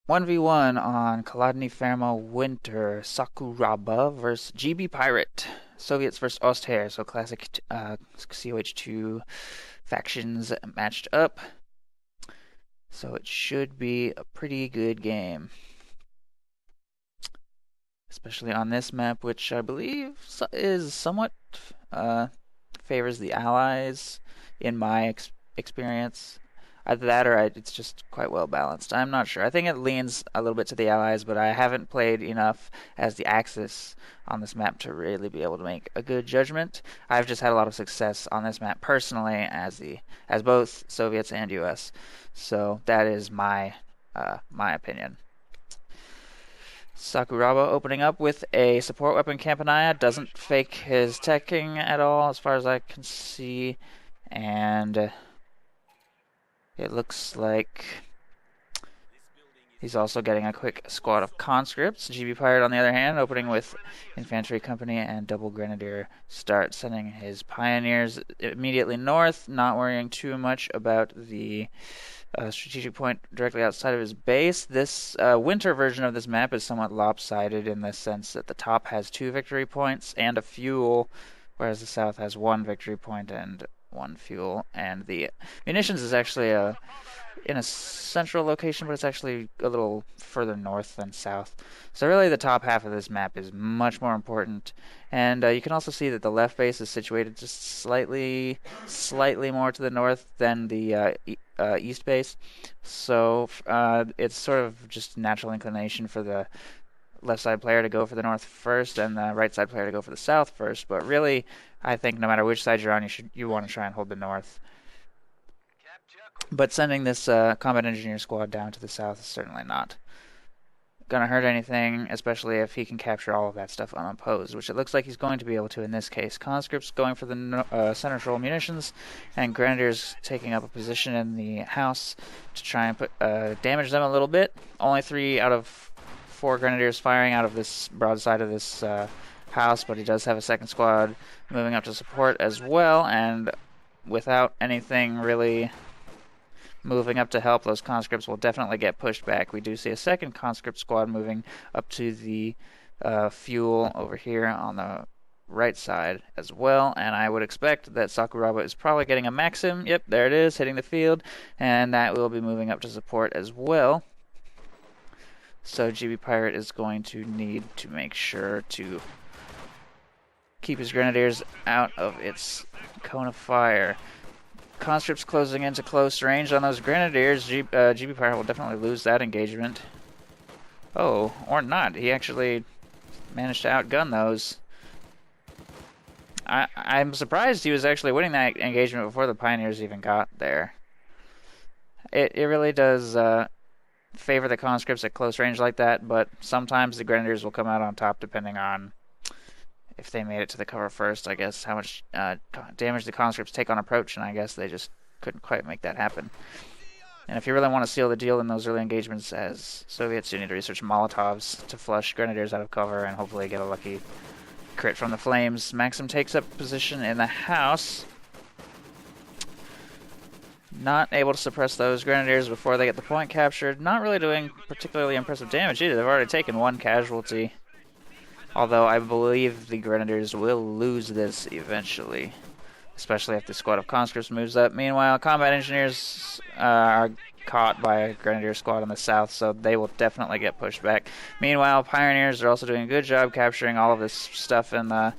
1v1 on Kholodny Ferma Winter, Sakuraba versus Gbpirate. Soviets versus Osthair, so classic COH2 factions matched up. So it should be a pretty good game. Especially on this map, which I believe is somewhat favors the Allies in my experience. Either that or it's just quite well balanced. I'm not sure. I think it leans a little bit to the Allies, but I haven't played enough as the Axis on this map to really be able to make a good judgment. I've just had a lot of success on this map personally as both Soviets and US. So that is my opinion. Sakuraba opening up with a support weapon Campanaya. Doesn't fake his teching at all as far as I can see. And it looks like he's also getting a quick squad of conscripts. Gbpirate, on the other hand, opening with infantry company and double grenadier start, sending his pioneers immediately north, not worrying too much about the strategic point directly outside of his base. This winter version of this map is somewhat lopsided in the sense that the top has 2 victory points and a fuel, whereas the south has 1 victory point and 1 fuel. And the munitions is actually in a central location, but it's actually a little further north than south. So really the top half of this map is much more important. And you can also see that the left base is situated just slightly more to the north than the east base. So it's sort of just natural inclination for the left side player to go for the north first and the right side player to go for the south first. But really, I think no matter which side you're on, you want to try and hold the north. But sending this combat engineer squad down to the south is certainly not gonna hurt anything, especially if he can capture all of that stuff unopposed, which it looks like he's going to be able to in this case. Conscripts going for the central munitions, and Grenadiers taking up a position in the house to try and damage them a little bit. Only 3 out of 4 Grenadiers firing out of this broadside of this house, but he does have a second squad moving up to support as well, and without anything really moving up to help, those conscripts will definitely get pushed back. We do see a second conscript squad moving up to the fuel over here on the right side as well, and I would expect that Sakuraba is probably getting a Maxim. Yep, there it is, hitting the field, and that will be moving up to support as well. So Gbpirate is going to need to make sure to keep his grenadiers out of its cone of fire. Conscripts closing into close range on those grenadiers. Gbpirate will definitely lose that engagement. Oh, or not. He actually managed to outgun those. I'm surprised he was actually winning that engagement before the pioneers even got there. It really does favor the conscripts at close range like that, but sometimes the grenadiers will come out on top depending on if they made it to the cover first. I guess how much damage the conscripts take on approach, and I guess they just couldn't quite make that happen. And if you really want to seal the deal in those early engagements as Soviets, you need to research Molotovs to flush grenadiers out of cover and hopefully get a lucky crit from the flames. Maxim takes up position in the house. Not able to suppress those grenadiers before they get the point captured. Not really doing particularly impressive damage either. They've already taken 1 casualty. Although I believe the Grenadiers will lose this eventually, especially if the squad of conscripts moves up. Meanwhile, combat engineers are caught by a Grenadier squad on the south, so they will definitely get pushed back. Meanwhile, pioneers are also doing a good job capturing all of this stuff in the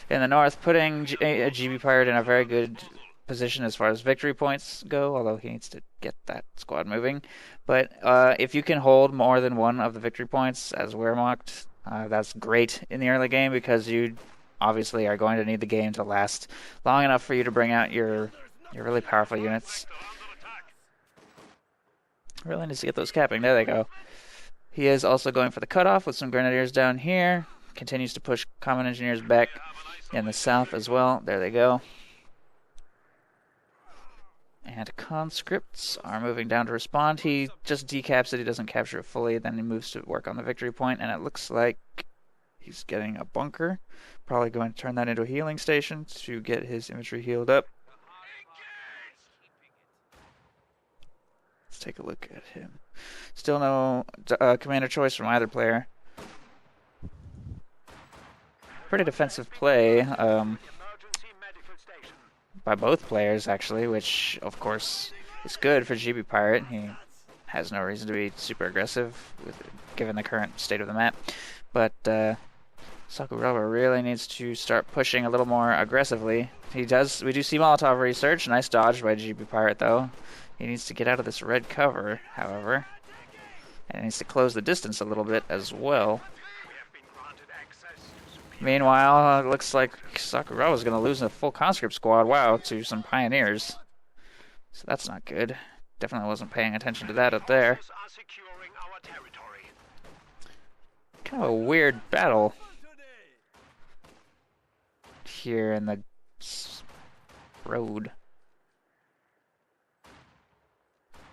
north, putting Gbpirate in a very good position as far as victory points go, although he needs to get that squad moving. But if you can hold more than 1 of the victory points as Wehrmacht, that's great in the early game because you obviously are going to need the game to last long enough for you to bring out your really powerful units. Really needs to get those capping. There they go. He is also going for the cutoff with some grenadiers down here. Continues to push common engineers back in the south as well. There they go. And conscripts are moving down to respond. He just decaps it. He doesn't capture it fully. Then he moves to work on the victory point, and it looks like he's getting a bunker. Probably going to turn that into a healing station to get his infantry healed up. Let's take a look at him. Still no commander choice from either player. Pretty defensive play by both players, actually, which, of course, is good for Gbpirate. He has no reason to be super aggressive, given the current state of the map. But Sakuraba really needs to start pushing a little more aggressively. He does. We do see Molotov research. Nice dodge by Gbpirate, though. He needs to get out of this red cover, however. And he needs to close the distance a little bit as well. Meanwhile, it looks like Sakuraba's going to lose a full conscript squad, wow, to some pioneers. So that's not good. Definitely wasn't paying attention to that up there. Kind of a weird battle here in the road.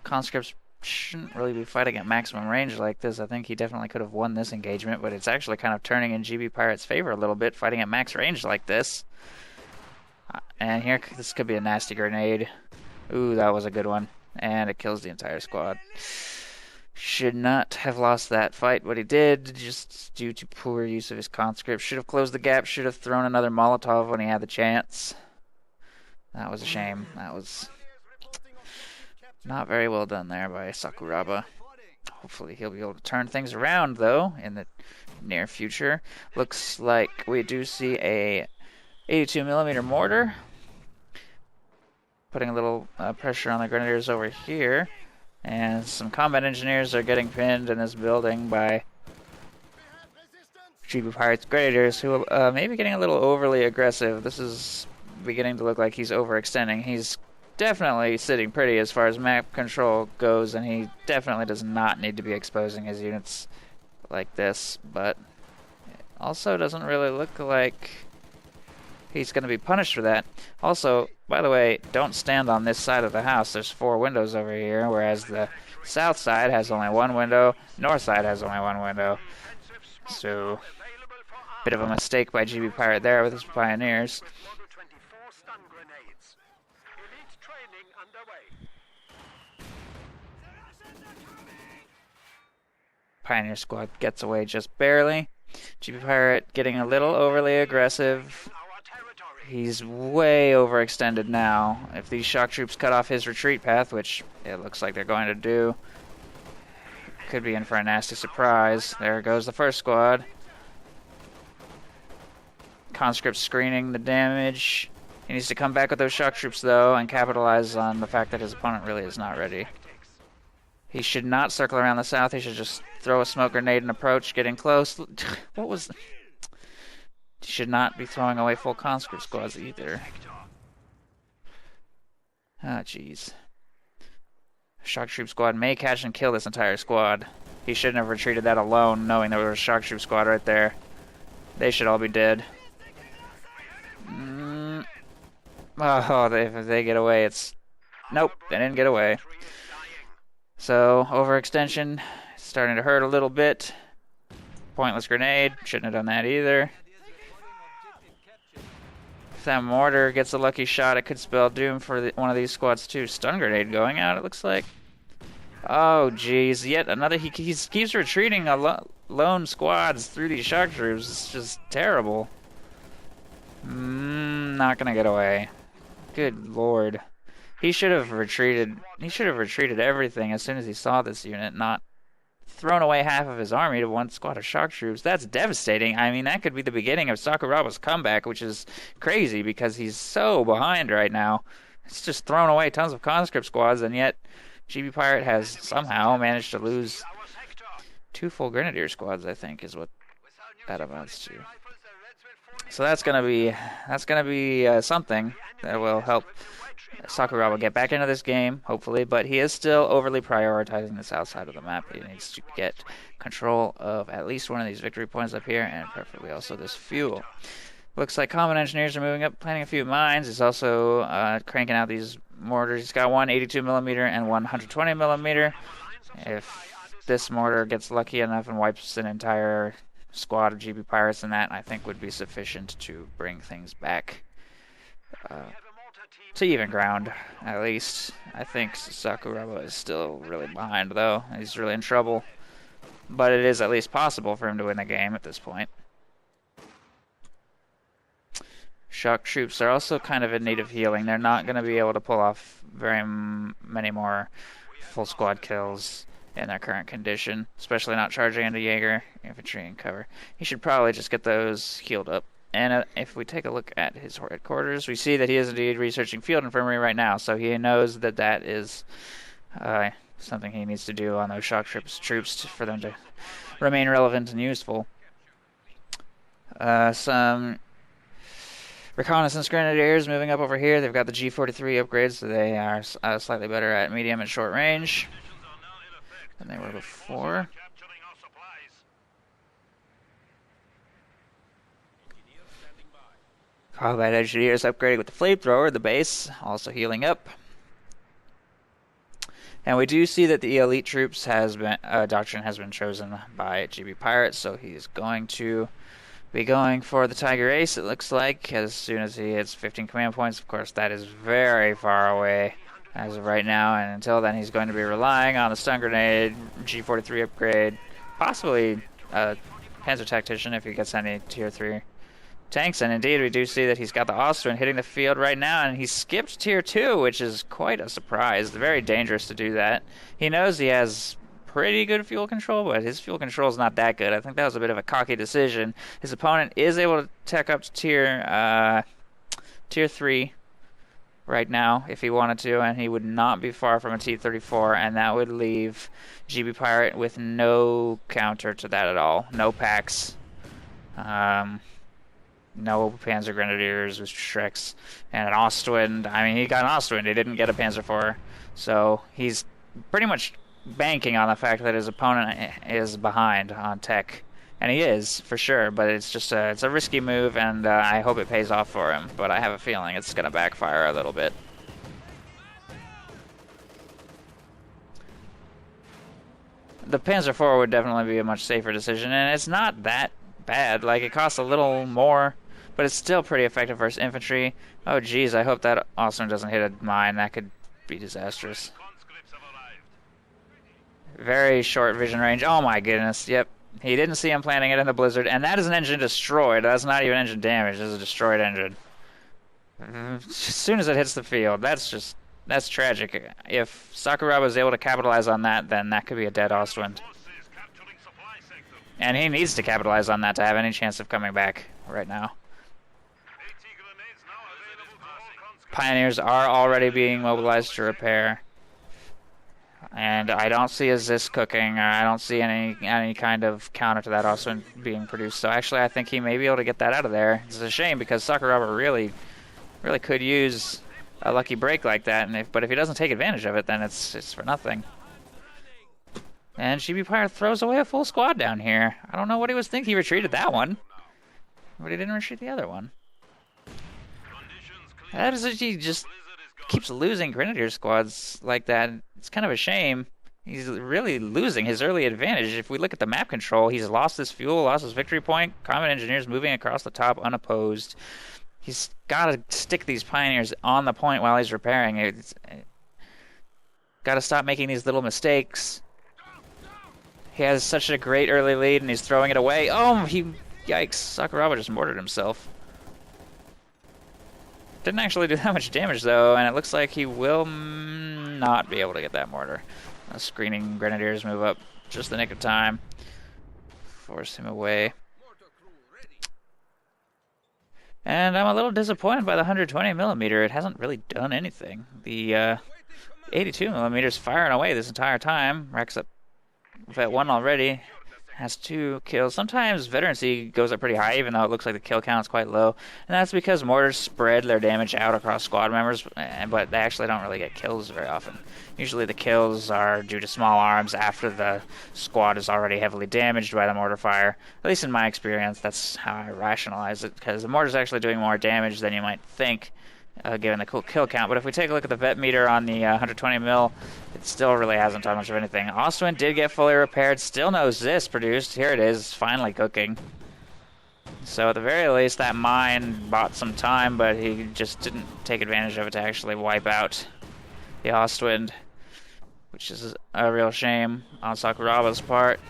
Conscripts shouldn't really be fighting at maximum range like this. I think he definitely could have won this engagement, but it's actually kind of turning in Gbpirate's favor a little bit, fighting at max range like this. And here, this could be a nasty grenade. Ooh, that was a good one. And it kills the entire squad. Should not have lost that fight, but he did, just due to poor use of his conscript. Should have closed the gap, should have thrown another Molotov when he had the chance. That was a shame. That was not very well done there by Sakuraba. Hopefully he'll be able to turn things around, though, in the near future. Looks like we do see a 82mm mortar. Putting a little pressure on the grenadiers over here. And some combat engineers are getting pinned in this building by Gbpirate's grenadiers, who may be getting a little overly aggressive. This is beginning to look like he's overextending. He's definitely sitting pretty as far as map control goes, and he definitely does not need to be exposing his units like this, but it also doesn't really look like he's going to be punished for that. Also, by the way, don't stand on this side of the house. There's 4 windows over here, whereas the south side has only 1 window, north side has only 1 window. So, bit of a mistake by Gbpirate there with his pioneers. Pioneer squad gets away just barely. Gbpirate getting a little overly aggressive. He's way overextended now. If these shock troops cut off his retreat path, which it looks like they're going to do, could be in for a nasty surprise. There goes the first squad. Conscript screening the damage. He needs to come back with those shock troops, though, and capitalize on the fact that his opponent really is not ready. He should not circle around the south. He should just throw a smoke grenade and approach, getting close. What was... He should not be throwing away full conscript squads either. Ah, jeez. Shock troop squad may catch and kill this entire squad. He shouldn't have retreated that alone, knowing there was a shock troop squad right there. They should all be dead. Oh, if they get away, it's... Nope, they didn't get away. So, overextension, starting to hurt a little bit. Pointless grenade, shouldn't have done that either. If that mortar gets a lucky shot, it could spell doom for one of these squads too. Stun grenade going out, it looks like. Oh, jeez. Yet another... He keeps retreating lone squads through these shock troops. It's just terrible. Not gonna get away. Good lord. He should have retreated. He should have retreated everything as soon as he saw this unit, not thrown away half of his army to one squad of shock troops. That's devastating. I mean, that could be the beginning of Sakuraba's comeback, which is crazy because he's so behind right now. It's just thrown away tons of conscript squads, and yet Gbpirate has somehow managed to lose 2 full grenadier squads, I think, is what that amounts to. So that's gonna be something that will help Sakuraba get back into this game, hopefully, but he is still overly prioritizing the south side of the map. He needs to get control of at least one of these victory points up here, and preferably also this fuel. Looks like common engineers are moving up, planting a few mines. He's also cranking out these mortars. He's got one 82mm and one 120mm. If this mortar gets lucky enough and wipes an entire squad of Gbpirates, then that, I think, would be sufficient to bring things back. to even ground, at least. I think Sakuraba is still really behind, though. He's really in trouble. But it is at least possible for him to win the game at this point. Shock troops are also kind of in need of healing. They're not going to be able to pull off very many more full squad kills in their current condition, especially not charging into Jaeger infantry and cover. He should probably just get those healed up. And if we take a look at his headquarters, we see that he is indeed researching field infirmary right now, so he knows that that is something he needs to do on those shock troops for them to remain relevant and useful. Some reconnaissance grenadiers moving up over here. They've got the G43 upgrades, so they are slightly better at medium and short range than they were before. Combat engineers upgrading with the flamethrower, the base also healing up. And we do see that the elite troops doctrine has been chosen by Gbpirate, so he's going to be going for the Tiger Ace, it looks like, as soon as he hits 15 command points. Of course, that is very far away as of right now, and until then he's going to be relying on the stun grenade, G43 upgrade, possibly a Panzer Tactician if he gets any tier 3 tanks. And indeed, we do see that he's got the Austrian hitting the field right now, and he skipped tier 2, which is quite a surprise. Very dangerous to do that. He knows he has pretty good fuel control, but his fuel control is not that good. I think that was a bit of a cocky decision. His opponent is able to tech up to tier 3 right now if he wanted to, and he would not be far from a T-34, and that would leave Gbpirate with no counter to that at all. No packs. No Panzer Grenadiers with Shreks, and an Ostwind. I mean, he got an Ostwind. He didn't get a Panzer IV, so he's pretty much banking on the fact that his opponent is behind on tech, and he is for sure. But it's just it's a risky move, and I hope it pays off for him. But I have a feeling it's going to backfire a little bit. The Panzer IV would definitely be a much safer decision, and it's not that bad. Like, it costs a little more, but it's still pretty effective versus infantry. Oh geez, I hope that Austrian doesn't hit a mine. That could be disastrous. Very short vision range. Oh my goodness, yep. He didn't see him planting it in the blizzard, and that is an engine destroyed. That's not even engine damage, it's a destroyed engine. As soon as it hits the field, that's tragic. If Sakuraba is able to capitalize on that, then that could be a dead Ostwind. And he needs to capitalize on that to have any chance of coming back right now. Pioneers are already being mobilized to repair. And I don't see a Zis cooking, or I don't see any kind of counter to that also being produced. So actually I think he may be able to get that out of there. It's a shame because Sakuraba really could use a lucky break like that, and but if he doesn't take advantage of it, then it's for nothing. And Gbpirate throws away a full squad down here. I don't know what he was thinking. He retreated that one, but he didn't retreat the other one. That is, he just keeps losing Grenadier squads like that. It's kind of a shame. He's really losing his early advantage. If we look at the map control, he's lost his fuel, lost his victory point. Combat Engineers moving across the top unopposed. He's got to stick these Pioneers on the point while he's repairing. Got to stop making these little mistakes. He has such a great early lead, and he's throwing it away. Oh, yikes. Sakuraba just mortared himself. Didn't actually do that much damage, though, and it looks like he will not be able to get that mortar. Screening Grenadiers move up just the nick of time. Force him away. And I'm a little disappointed by the 120mm. It hasn't really done anything. The 82mm is firing away this entire time. Racks up vet 1 already. Has 2 kills. Sometimes veterancy goes up pretty high, even though it looks like the kill count's quite low. And that's because mortars spread their damage out across squad members, but they actually don't really get kills very often. Usually the kills are due to small arms after the squad is already heavily damaged by the mortar fire. At least in my experience, that's how I rationalize it, because the mortar's actually doing more damage than you might think, given the kill count. But if we take a look at the vet meter on the 120mm, it still really hasn't done much of anything. Ostwind did get fully repaired. Still no Zis produced. Here it is, finally cooking. So at the very least, that mine bought some time, but he just didn't take advantage of it to actually wipe out the Ostwind, which is a real shame on Sakuraba's part.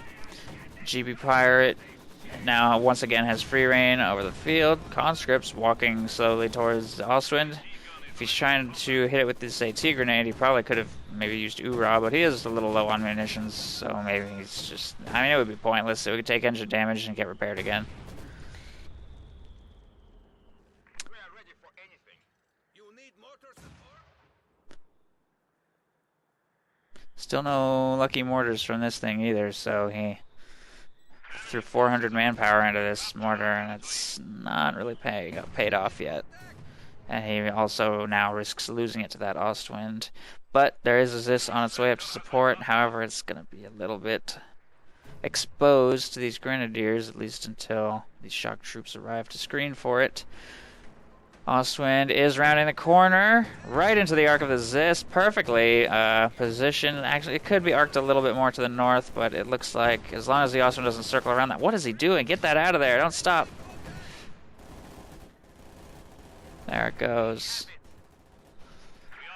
Gbpirate now once again has free reign over the field. Conscript's walking slowly towards the Ostwind. If he's trying to hit it with this AT grenade, he probably could have maybe used Ura, but he is a little low on munitions, so maybe he's just... I mean, it would be pointless. It would take engine damage and get repaired again. Still no lucky mortars from this thing either, so he threw 400 manpower into this mortar, and it's not really paid off yet. And he also now risks losing it to that Ostwind. But there is this on its way up to support. However, it's going to be a little bit exposed to these grenadiers, at least until these shock troops arrive to screen for it. Ostwind is rounding the corner, right into the arc of the Zis, perfectly positioned. Actually, it could be arced a little bit more to the north, but it looks like as long as the Ostwind doesn't circle around that. What is he doing? Get that out of there. Don't stop. There it goes.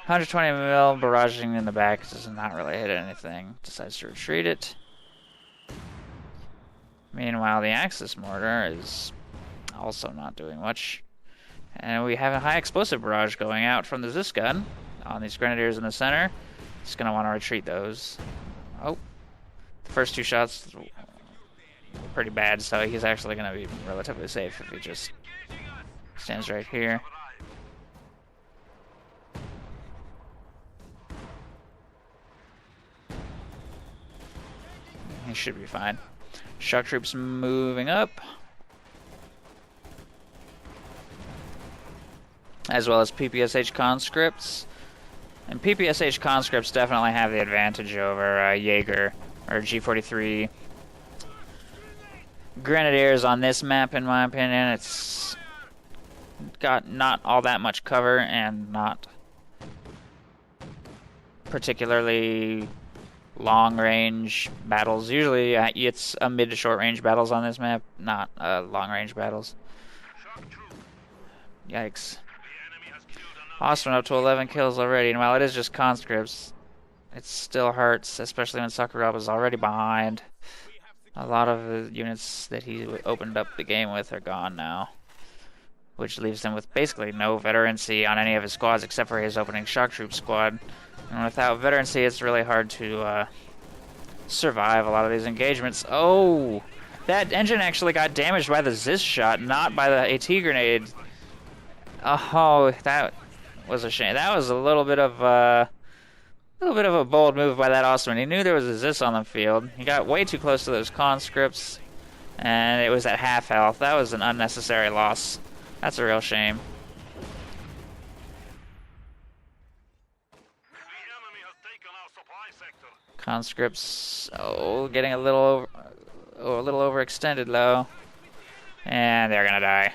120 mil barraging in the back does not really hit anything. Decides to retreat it. Meanwhile, the Axis mortar is also not doing much. And we have a high explosive barrage going out from the Zis gun on these grenadiers in the center. He's going to want to retreat those. Oh. The first two shots were pretty bad, so he's actually going to be relatively safe if he just stands right here. He should be fine. Shock troops moving up. As well as PPSH conscripts. And PPSH conscripts definitely have the advantage over Jaeger or G43 Grenadiers on this map, in my opinion. It's got not all that much cover and not particularly long-range battles. Usually it's a mid to short-range battles on this map, not long-range battles. Yikes. Ostwind up to 11 kills already, and while it is just conscripts, it still hurts, especially when Sakuraba's already behind. A lot of the units that he opened up the game with are gone now, which leaves him with basically no veterancy on any of his squads except for his opening shock troop squad. And without veterancy, it's really hard to survive a lot of these engagements. Oh! That engine actually got damaged by the Zis shot, not by the AT grenade. Oh, that was a shame. That was a little bit of a bold move by that Ostwind. He knew there was a Zis on the field. He got way too close to those conscripts, and it was at half health. That was an unnecessary loss. That's a real shame. Conscripts, getting a little overextended though, and they're gonna die.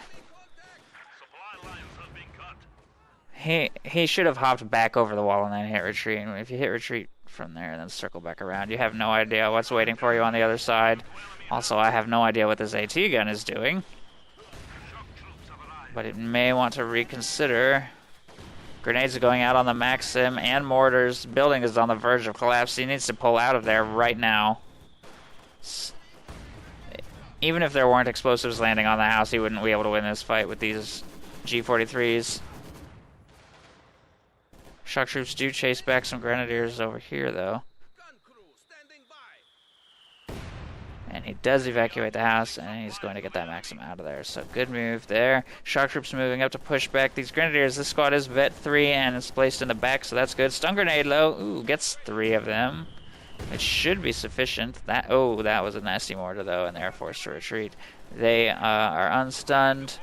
He should have hopped back over the wall and then hit retreat. And if you hit retreat from there and then circle back around, you have no idea what's waiting for you on the other side. Also, I have no idea what this AT gun is doing, but it may want to reconsider. Grenades are going out on the Maxim and mortars. Building is on the verge of collapse. He needs to pull out of there right now. Even if there weren't explosives landing on the house, he wouldn't be able to win this fight with these G43s. Shock troops do chase back some grenadiers over here, though. And he does evacuate the house, and he's going to get that Maxim out of there. So good move there. Shock troops moving up to push back these grenadiers. This squad is Vet 3 and is placed in the back, so that's good. Stun grenade low. Ooh, gets 3 of them. It should be sufficient. That was a nasty mortar, though, and they're forced to retreat. They are unstunned.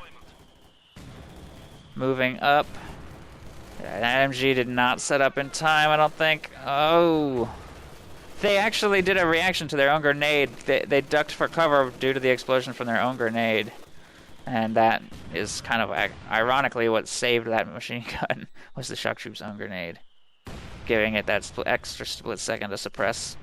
Moving up. That MG did not set up in time, I don't think. Oh. They actually did a reaction to their own grenade. They ducked for cover due to the explosion from their own grenade. And that is kind of ironically what saved that machine gun, was the shock troop's own grenade, giving it that extra split second to suppress.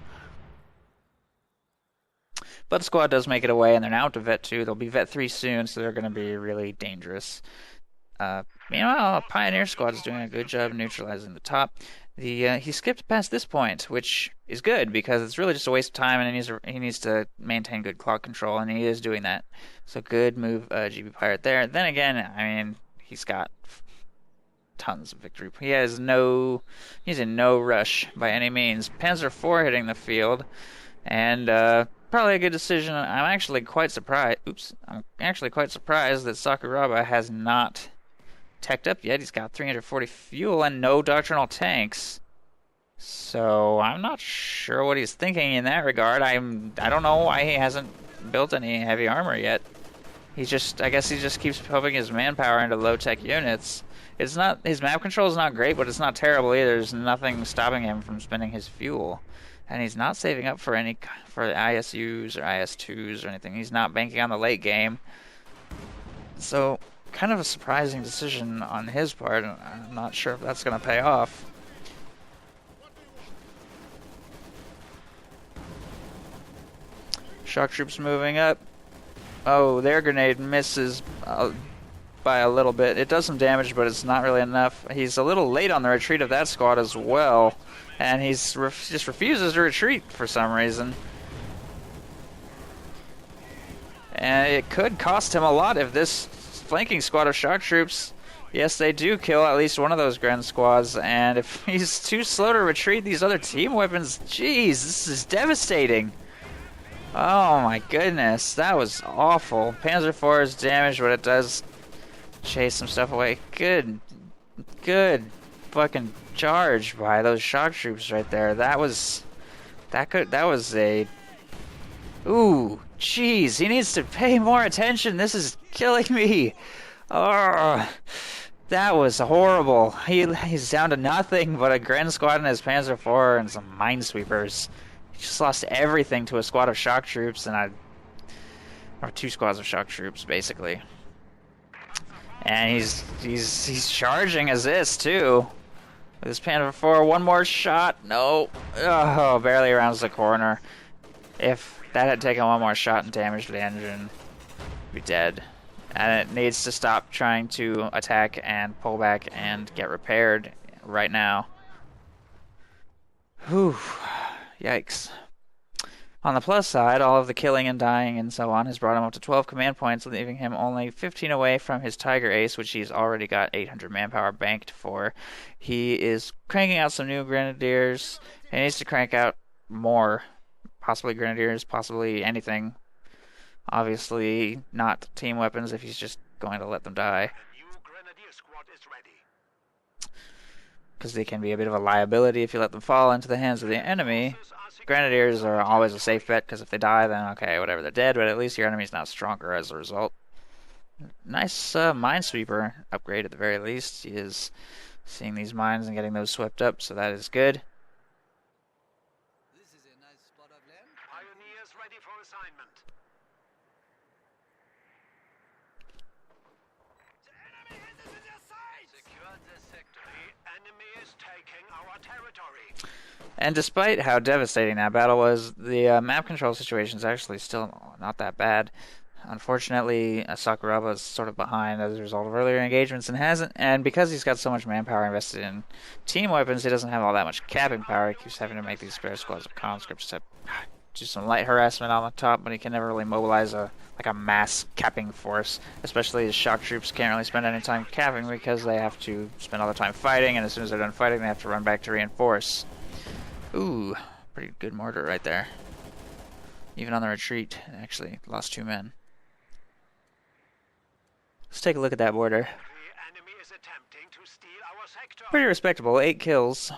But the squad does make it away, and they're now up to Vet 2. They'll be Vet 3 soon, so they're going to be really dangerous. Meanwhile, Pioneer Squad is doing a good job neutralizing the top. He skipped past this point, which is good because it's really just a waste of time, and he needs to maintain good clock control, and he is doing that. So good move, Gbpirate there. Then again, I mean, he's got tons of victory. He's in no rush by any means. Panzer IV hitting the field, and probably a good decision. I'm actually quite surprised. I'm actually quite surprised that Sakuraba has not teched up yet. He's got 340 fuel and no doctrinal tanks. So I'm not sure what he's thinking in that regard. I don't know why he hasn't built any heavy armor yet. I guess he just keeps pumping his manpower into low-tech units. His map control is not great, but it's not terrible either. There's nothing stopping him from spending his fuel. And he's not saving up for ISUs or IS2s or anything. He's not banking on the late game. So kind of a surprising decision on his part, and I'm not sure if that's going to pay off. Shock troops moving up. Oh, their grenade misses by a little bit. It does some damage, but it's not really enough. He's a little late on the retreat of that squad as well, and just refuses to retreat for some reason. And it could cost him a lot if this flanking squad of shock troops, yes, they do kill at least one of those Gren squads, and if he's too slow to retreat these other team weapons, jeez, this is devastating. Oh my goodness, that was awful. Panzer IV is damaged, but it does chase some stuff away. Good fucking charge by those shock troops right there. That was a... Ooh, jeez, he needs to pay more attention. This is killing me. Oh, that was horrible. He's down to nothing but a Gren squad and his Panzer IV and some minesweepers. He just lost everything to a squad of shock troops or two squads of shock troops, basically. And he's charging as this too. With his Panzer IV, one more shot. No. Oh, barely rounds the corner. If that had taken one more shot and damaged the engine, it'd be dead. And it needs to stop trying to attack and pull back and get repaired right now. Whew. Yikes. On the plus side, all of the killing and dying and so on has brought him up to 12 command points, leaving him only 15 away from his Tiger Ace, which he's already got 800 manpower banked for. He is cranking out some new Grenadiers. He needs to crank out more. Possibly Grenadiers, possibly anything. Obviously not team weapons if he's just going to let them die. Because they can be a bit of a liability if you let them fall into the hands of the enemy. Grenadiers are always a safe bet, because if they die, then okay, whatever, they're dead, but at least your enemy's not stronger as a result. Nice minesweeper upgrade at the very least. He is seeing these mines and getting those swept up, so that is good. This is a nice spot of land. Pioneers ready for assignment. The enemy is in their sights! Secure the sector. The enemy is taking our territory. And despite how devastating that battle was, the map control situation is actually still not that bad. Unfortunately, Sakuraba is sort of behind as a result of earlier engagements and because he's got so much manpower invested in team weapons, he doesn't have all that much capping power. He keeps having to make these spare squads of conscripts to do some light harassment on the top, but he can never really mobilize a mass capping force. Especially his shock troops can't really spend any time capping because they have to spend all the time fighting, and as soon as they're done fighting, they have to run back to reinforce. Ooh, pretty good mortar right there. Even on the retreat, actually lost 2 men. Let's take a look at that border. Pretty respectable, 8 kills,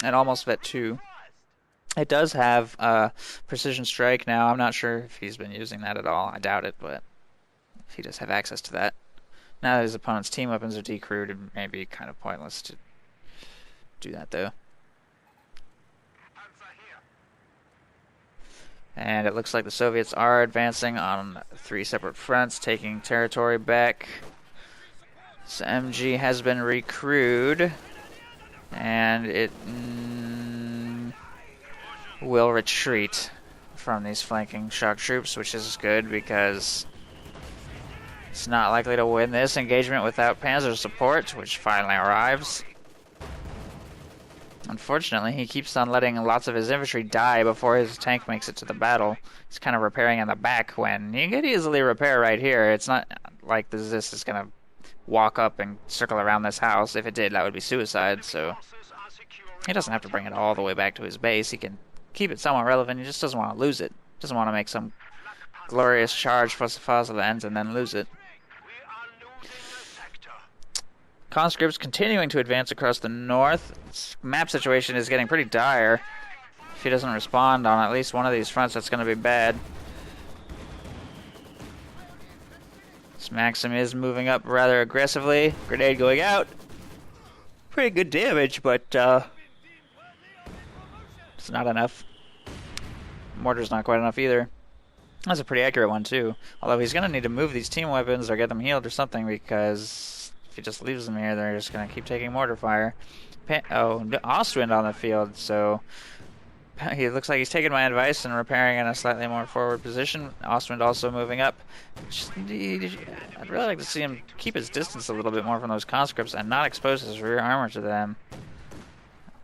and almost vet 2. It does have precision strike now. I'm not sure if he's been using that at all. I doubt it, but he does have access to that. Now that his opponent's team weapons are decrewed, it may be kind of pointless to do that, though. And it looks like the Soviets are advancing on 3 separate fronts, taking territory back. So MG has been recrewed, and it will retreat. from these flanking shock troops, which is good because it's not likely to win this engagement without panzer support, which finally arrives. Unfortunately, he keeps on letting lots of his infantry die before his tank makes it to the battle. He's kind of repairing in the back when he could easily repair right here. It's not like the Zis is going to walk up and circle around this house. If it did, that would be suicide, so he doesn't have to bring it all the way back to his base. He can keep it somewhat relevant. He just doesn't want to lose it. Doesn't want to make some glorious charge for Swaziland and then lose it. Conscripts continuing to advance across the north. This map situation is getting pretty dire. If he doesn't respond on at least one of these fronts, that's going to be bad. This Maxim is moving up rather aggressively. Grenade going out. Pretty good damage, but it's not enough. Mortar's not quite enough either. That's a pretty accurate one, too. Although he's going to need to move these team weapons or get them healed or something, because if he just leaves them here, they're just going to keep taking mortar fire. Ostwind on the field, so he looks like he's taking my advice and repairing in a slightly more forward position. Ostwind also moving up. I'd really like to see him keep his distance a little bit more from those conscripts and not expose his rear armor to them.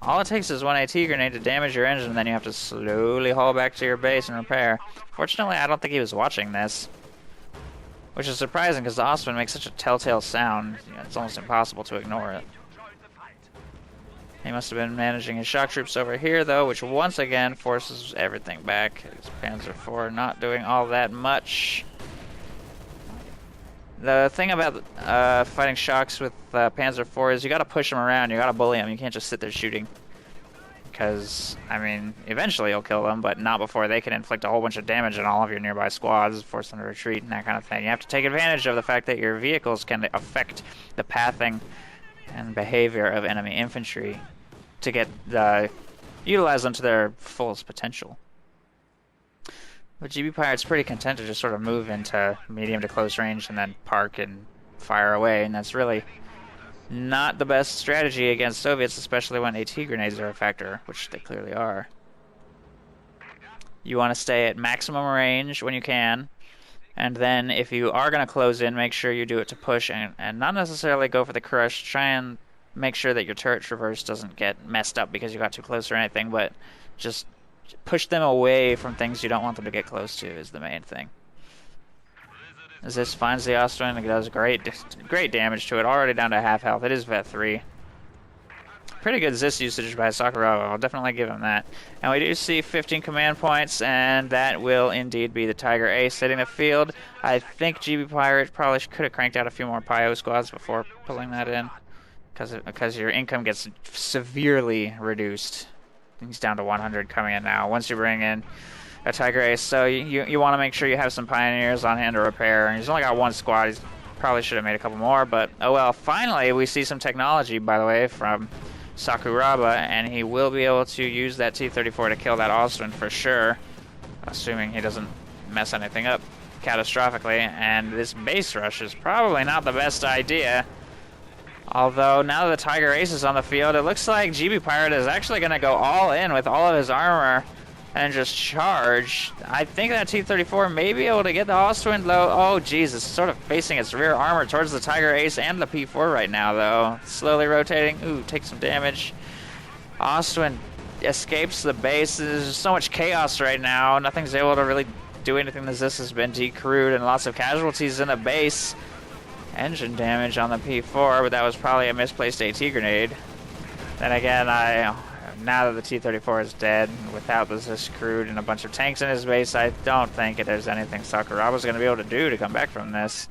All it takes is one AT grenade to damage your engine, and then you have to slowly haul back to your base and repair. Fortunately, I don't think he was watching this, which is surprising because the Ostwind makes such a telltale sound. You know, it's almost impossible to ignore it. He must have been managing his shock troops over here, though, which once again forces everything back. His Panzer IV not doing all that much. The thing about fighting shocks with Panzer IV is you gotta push them around, you gotta bully them, you can't just sit there shooting. Because, I mean, eventually you'll kill them, but not before they can inflict a whole bunch of damage on all of your nearby squads, force them to retreat, and that kind of thing. You have to take advantage of the fact that your vehicles can affect the pathing and behavior of enemy infantry to get utilize them to their fullest potential. But Gbpirate's pretty content to just sort of move into medium to close range and then park and fire away, and that's really not the best strategy against Soviets, especially when AT grenades are a factor, which they clearly are. You want to stay at maximum range when you can, and then if you are going to close in, make sure you do it to push and not necessarily go for the crush. Try and make sure that your turret traverse doesn't get messed up because you got too close or anything, but just push them away from things you don't want them to get close to is the main thing. As this finds the Ostwind, it does great damage to it, already down to half health. It is Vet 3. Pretty good Zis usage by Sakuraba, I'll definitely give him that. And we do see 15 command points, and that will indeed be the Tiger Ace hitting the field. I think Gbpirate probably could have cranked out a few more PIO squads before pulling that in, because your income gets severely reduced. He's down to 100 coming in now once you bring in a Tiger Ace, so you want to make sure you have some Pioneers on hand to repair. And he's only got one squad. He probably should have made a couple more, but oh well. Finally, we see some technology, by the way, from Sakuraba, and he will be able to use that T-34 to kill that Ostwind for sure, assuming he doesn't mess anything up catastrophically. And this base rush is probably not the best idea. Although, now that the Tiger Ace is on the field, it looks like Gbpirate is actually going to go all in with all of his armor and just charge. I think that T-34 may be able to get the Ostwind low. Oh, jeez, it's sort of facing its rear armor towards the Tiger Ace and the P4 right now, though. Slowly rotating. Ooh, takes some damage. Ostwind escapes the base. There's just so much chaos right now. Nothing's able to really do anything. This has been decrewed and lots of casualties in the base. Engine damage on the P4, but that was probably a misplaced AT grenade. Then again, now that the T-34 is dead, without this crewed and a bunch of tanks in his base, I don't think there's anything Sakuraba's going to be able to do to come back from this.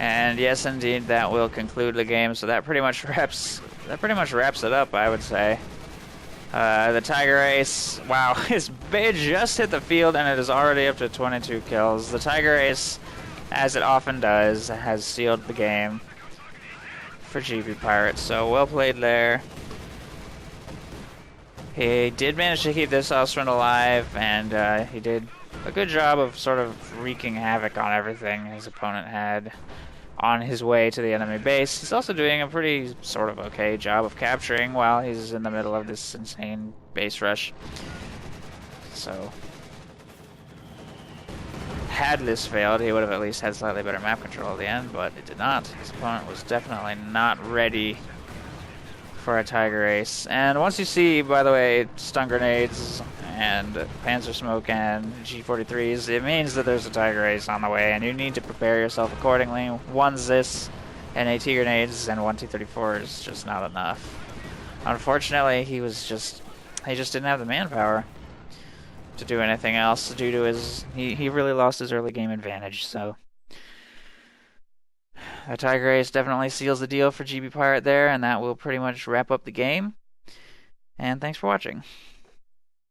And yes, indeed, that will conclude the game. So that pretty much wraps it up, I would say. The Tiger Ace, wow, it just hit the field and it is already up to 22 kills. The Tiger Ace, as it often does, has sealed the game for Gbpirate. So well played there. He did manage to keep this Austrian alive, and he did a good job of sort of wreaking havoc on everything his opponent had on his way to the enemy base. He's also doing a pretty sort of okay job of capturing while he's in the middle of this insane base rush. So, had this failed, he would have at least had slightly better map control at the end, but it did not. His opponent was definitely not ready for a Tiger Ace. And once you see, by the way, stun grenades and Panzer Smoke and G43s, it means that there's a Tiger Ace on the way, and you need to prepare yourself accordingly. One Zis and AT grenades and one T-34 is just not enough. Unfortunately, he just didn't have the manpower to do anything else due to his... He really lost his early game advantage, so... A Tiger Ace definitely seals the deal for Gbpirate there, and that will pretty much wrap up the game. And thanks for watching.